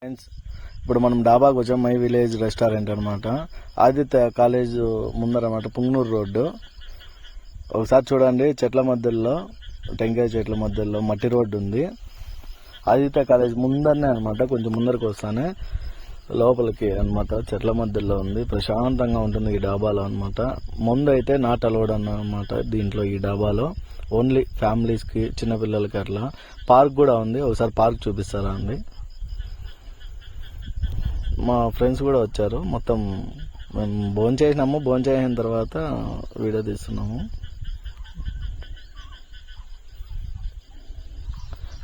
Friends, ఇప్పుడు మనం డాబాకు వచ్చాం. మై విలేజ్ రెస్టారెంట్ అనమాట. ఆదిత్య కాలేజ్ ముందరమాట, పుంగనూరు రోడ్డు. ఒకసారి చూడండి, చెట్ల మధ్యలో, టెంకాయ చెట్ల మధ్యలో మట్టి రోడ్డు ఉంది. ఆదిత్య కాలేజ్ ముందరనే అనమాట, కొంచెం ముందరకు వస్తానే లోపలికి అనమాట, చెట్ల మధ్యలో ఉంది. ప్రశాంతంగా ఉంటుంది ఈ డాబాలో అనమాట. ముందు అయితే నాట్ అలౌడ్ అన్నమాట దీంట్లో. ఈ డాబాలో ఓన్లీ ఫ్యామిలీస్కి, చిన్నపిల్లలకి అట్లా. పార్క్ కూడా ఉంది, ఒకసారి పార్క్ చూపిస్తారా అండి. మా ఫ్రెండ్స్ కూడా వచ్చారు. మొత్తం మేము భోంచేసినాము, భోంచేసిన తర్వాత వీడియో తీస్తున్నాము.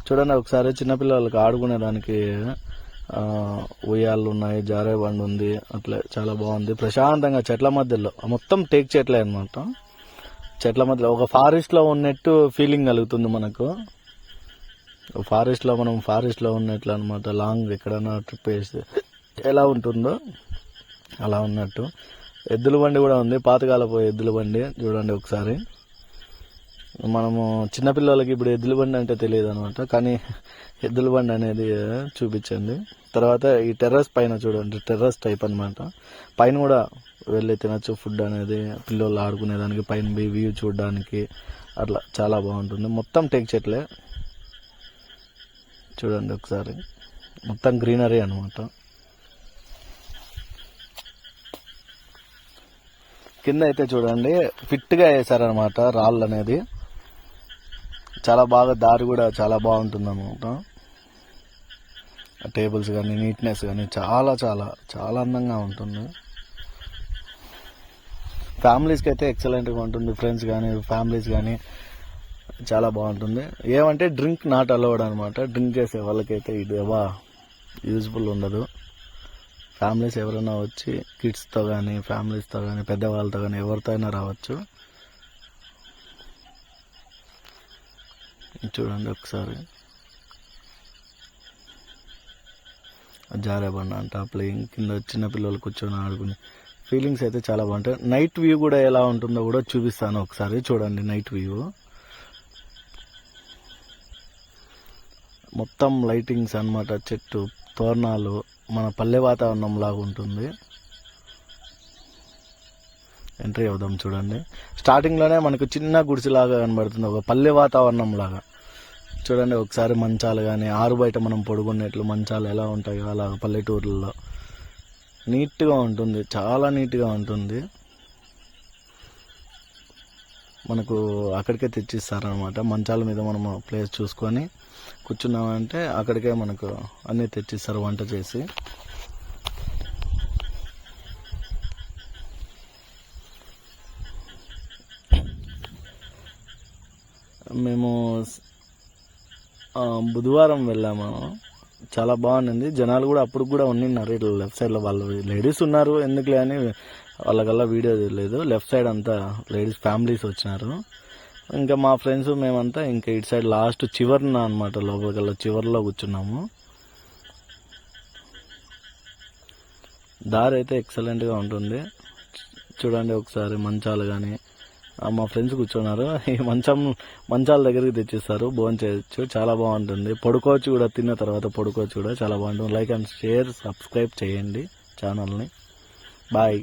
చూడండి ఒకసారి, చిన్నపిల్లలకి ఆడుకునేదానికి ఉయ్యాళ్ళు ఉన్నాయి, జారే బండి ఉంది. అట్లే చాలా బాగుంది, ప్రశాంతంగా చెట్ల మధ్యలో. మొత్తం టేక్ చెట్లే అనమాట. చెట్ల మధ్యలో ఒక ఫారెస్ట్ లో ఉన్నట్టు ఫీలింగ్ కలుగుతుంది మనకు. మనం ఫారెస్ట్ లో ఉన్నట్లు అనమాట. లాంగ్ ఎక్కడైనా ట్రిప్ వేస్తే ఎలా ఉంటుందో అలా ఉన్నట్టు. ఎద్దుల బండి కూడా ఉంది, పాతకాలపు ఎద్దుల బండి. చూడండి ఒకసారి. మనము చిన్నపిల్లలకి ఇప్పుడు ఎద్దుల బండి అంటే తెలియదు అనమాట, కానీ ఎద్దుల బండి అనేది చూపించండి. తర్వాత ఈ టెర్రస్ పైన చూడండి, టెర్రస్ టైప్ అనమాట. పైన కూడా వెళ్ళి తినచ్చు ఫుడ్ అనేది, పిల్లలు ఆడుకునేదానికి, పైన వ్యూ చూడడానికి అట్లా చాలా బాగుంటుంది. మొత్తం టేక్ చెట్లే చూడండి ఒకసారి, మొత్తం గ్రీనరీ అనమాట. కింద అయితే చూడండి ఫిట్గా వేసారనమాట రాళ్ళు అనేది. చాలా బాగా, దారి కూడా చాలా బాగుంటుంది అనమాట. టేబుల్స్ కానీ, నీట్నెస్ కానీ చాలా చాలా చాలా అందంగా ఉంటుంది. ఫ్యామిలీస్కి అయితే ఎక్సలెంట్గా ఉంటుంది. ఫ్రెండ్స్ కానీ, ఫ్యామిలీస్ కానీ చాలా బాగుంటుంది. ఏమంటే డ్రింక్ నాట్ అలౌడ్ అనమాట. డ్రింక్ చేసే వాళ్ళకైతే ఇది యూజ్ఫుల్ ఉండదు. ఫ్యామిలీస్ ఎవరైనా వచ్చి కిడ్స్తో కానీ, ఫ్యామిలీస్తో కానీ, పెద్దవాళ్ళతో కానీ ఎవరితో అయినా రావచ్చు. చూడండి ఒకసారి, జారే బండ అంట, ప్లేయింగ్ కింద చిన్నపిల్లలు కూర్చొని ఆడుకుని ఫీలింగ్స్ అయితే చాలా బాగుంటాయి. నైట్ వ్యూ కూడా ఎలా ఉంటుందో కూడా చూపిస్తాను ఒకసారి. చూడండి నైట్ వ్యూ, మొత్తం లైటింగ్స్ అనమాట, చెట్టు తోరణాలు, మన పల్లె వాతావరణం లాగా ఉంటుంది. ఎంట్రీ అవుదాం. చూడండి స్టార్టింగ్ లోనే మనకు చిన్న గుడిసెలాగా కనబడుతుంది, ఒక పల్లె వాతావరణం లాగా. చూడండి ఒకసారి, మంచాలు కానీ, ఆరు బయట మనం పడుకునేట్లు మంచాలు ఎలా ఉంటాయో అలాగ పల్లెటూర్లలో నీట్గా ఉంటుంది, చాలా నీట్గా ఉంటుంది. మనకు అక్కడికే తెచ్చిస్తారనమాట. మంచాల మీద మనం ప్లేస్ చూసుకొని కూర్చున్నామంటే అక్కడికే మనకు అన్నీ తెచ్చిస్తారు వంట చేసి. మేము బుధవారం వెళ్ళాము, చాలా బాగుంది. జనాలు కూడా అప్పుడు కూడా ఉన్నారు. ఇట్లా లెఫ్ట్ సైడ్లో వాళ్ళు లేడీస్ ఉన్నారు, ఎందుకులే అని వాళ్ళకల్లా వీడియో లేదు. లెఫ్ట్ సైడ్ అంతా లేడీస్ ఫ్యామిలీస్ వచ్చినారు. ఇంకా మా ఫ్రెండ్స్ మేమంతా ఇంకా ఇటు సైడ్ లాస్ట్ చివరిన అనమాట, లోపలికల్లా చివరిలో కూర్చున్నాము. దారి అయితే ఎక్సలెంట్గా ఉంటుంది. చూడండి ఒకసారి, మంచాలు కానీ, మా ఫ్రెండ్స్ కూర్చున్నారు. ఈ మంచాల దగ్గరికి తెచ్చిస్తారు, భోంచేయచ్చు, చాలా బాగుంటుంది. పడుకోవచ్చు కూడా, తిన్న తర్వాత పడుకోవచ్చు కూడా, చాలా బాగుంటుంది. లైక్ అండ్ షేర్, సబ్స్క్రైబ్ చేయండి ఛానల్ని. బాయ్.